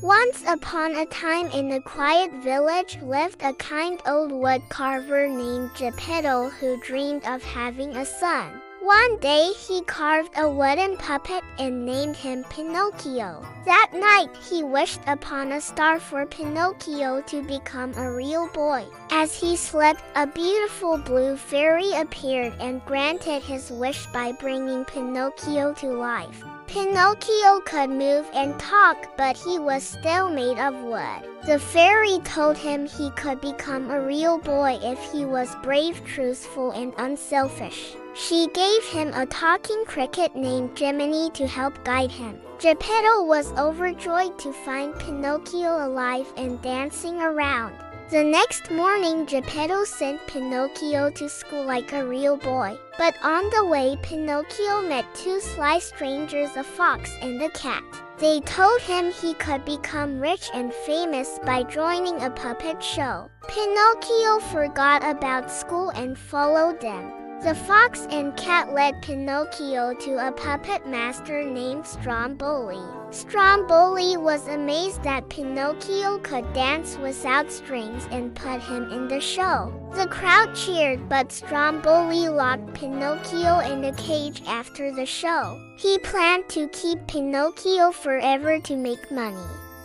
Once upon a time in a quiet village lived a kind old wood carver named Geppetto who dreamed of having a son. One day he carved a wooden puppet and named him Pinocchio. That night he wished upon a star for Pinocchio to become a real boy. As he slept, a beautiful blue fairy appeared and granted his wish by bringing Pinocchio to life. Pinocchio could move and talk, but he was still made of wood. The fairy told him he could become a real boy if he was brave, truthful, and unselfish. She gave him a talking cricket named Jiminy to help guide him. Geppetto was overjoyed to find Pinocchio alive and dancing around. The next morning, Geppetto sent Pinocchio to school like a real boy. But on the way, Pinocchio met two sly strangers, a fox and a cat. They told him he could become rich and famous by joining a puppet show. Pinocchio forgot about school and followed them. The fox and cat led Pinocchio to a puppet master named Stromboli. Stromboli was amazed that Pinocchio could dance without strings and put him in the show. The crowd cheered, but Stromboli locked Pinocchio in a cage after the show. He planned to keep Pinocchio forever to make money.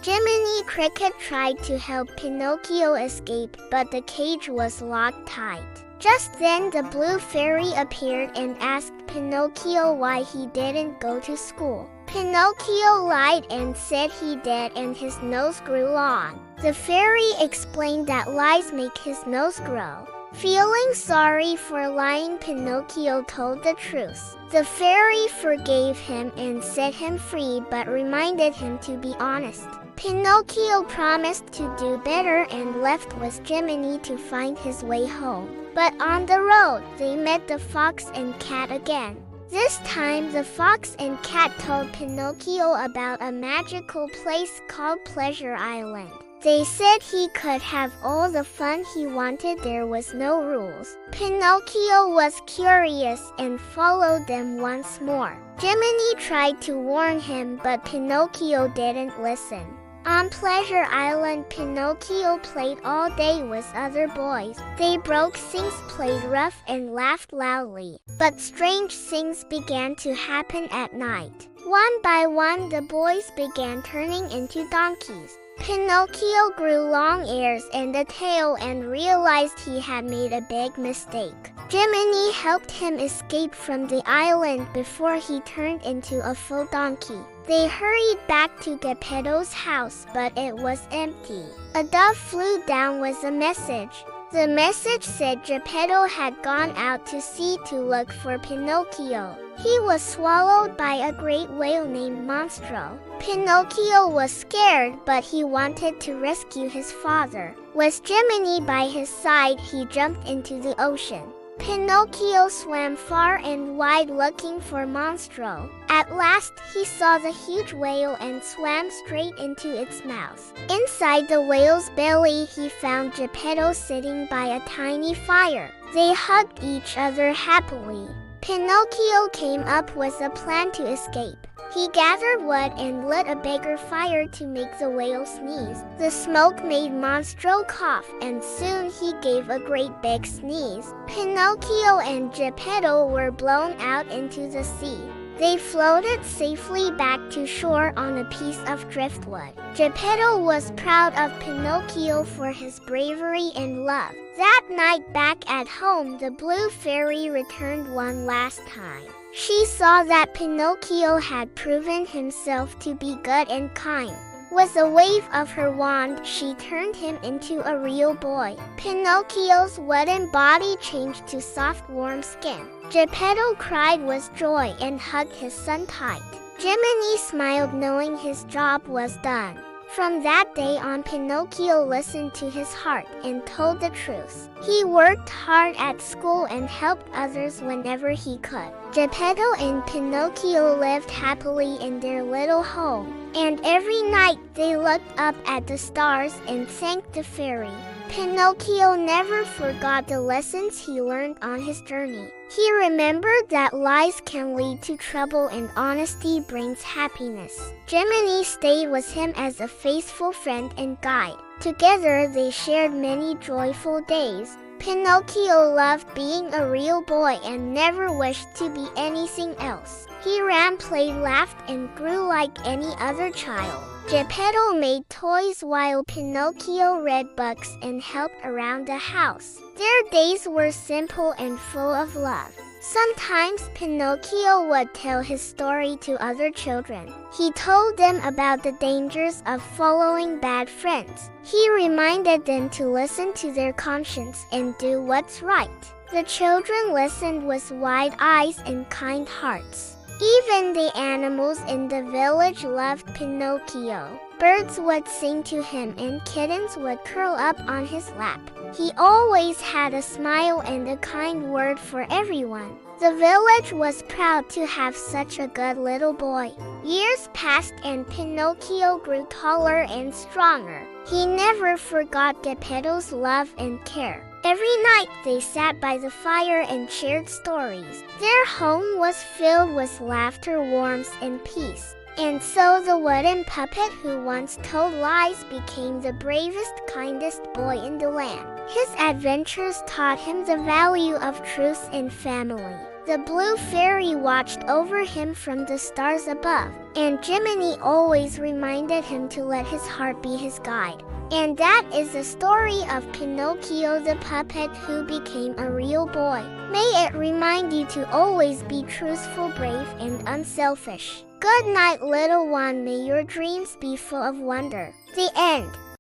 Jiminy Cricket tried to help Pinocchio escape, but the cage was locked tight. Just then the blue fairy appeared and asked Pinocchio why he didn't go to school. Pinocchio lied and said he did and his nose grew long. The fairy explained that lies make his nose grow. Feeling sorry for lying, Pinocchio told the truth. The fairy forgave him and set him free but reminded him to be honest. Pinocchio promised to do better and left with Jiminy to find his way home. But on the road, they met the fox and cat again. This time, the fox and cat told Pinocchio about a magical place called Pleasure Island. They said he could have all the fun he wanted. There was no rules. Pinocchio was curious and followed them once more. Jiminy tried to warn him, but Pinocchio didn't listen. On Pleasure Island, Pinocchio played all day with other boys. They broke things, played rough, and laughed loudly. But strange things began to happen at night. One by one, the boys began turning into donkeys. Pinocchio grew long ears and a tail and realized he had made a big mistake. Jiminy helped him escape from the island before he turned into a full donkey. They hurried back to Geppetto's house, but it was empty. A dove flew down with a message. The message said Geppetto had gone out to sea to look for Pinocchio. He was swallowed by a great whale named Monstro. Pinocchio was scared, but he wanted to rescue his father. With Jiminy by his side, he jumped into the ocean. Pinocchio swam far and wide looking for Monstro. At last, he saw the huge whale and swam straight into its mouth. Inside the whale's belly, he found Geppetto sitting by a tiny fire. They hugged each other happily. Pinocchio came up with a plan to escape. He gathered wood and lit a bigger fire to make the whale sneeze. The smoke made Monstro cough, and soon he gave a great big sneeze. Pinocchio and Geppetto were blown out into the sea. They floated safely back to shore on a piece of driftwood. Geppetto was proud of Pinocchio for his bravery and love. That night back at home, the blue fairy returned one last time. She saw that Pinocchio had proven himself to be good and kind. With a wave of her wand, she turned him into a real boy. Pinocchio's wooden body changed to soft, warm skin. Geppetto cried with joy and hugged his son tight. Jiminy smiled knowing his job was done. From that day on, Pinocchio listened to his heart and told the truth. He worked hard at school and helped others whenever he could. Geppetto and Pinocchio lived happily in their little home, and every night they looked up at the stars and thanked the fairy. Pinocchio never forgot the lessons he learned on his journey. He remembered that lies can lead to trouble and honesty brings happiness. Jiminy stayed with him as a faithful friend and guide. Together they shared many joyful days. Pinocchio loved being a real boy and never wished to be anything else. He ran, played, laughed, and grew like any other child. Geppetto made toys while Pinocchio read books and helped around the house. Their days were simple and full of love. Sometimes Pinocchio would tell his story to other children. He told them about the dangers of following bad friends. He reminded them to listen to their conscience and do what's right. The children listened with wide eyes and kind hearts. Even the animals in the village loved Pinocchio. Birds would sing to him and kittens would curl up on his lap. He always had a smile and a kind word for everyone. The village was proud to have such a good little boy. Years passed and Pinocchio grew taller and stronger. He never forgot Geppetto's love and care. Every night they sat by the fire and shared stories. Their home was filled with laughter, warmth, and peace. And so the wooden puppet who once told lies became the bravest, kindest boy in the land. His adventures taught him the value of truth and family. The blue fairy watched over him from the stars above, and Jiminy always reminded him to let his heart be his guide. And that is the story of Pinocchio the puppet who became a real boy. May it remind you to always be truthful, brave, and unselfish. Good night, little one. May your dreams be full of wonder. The end.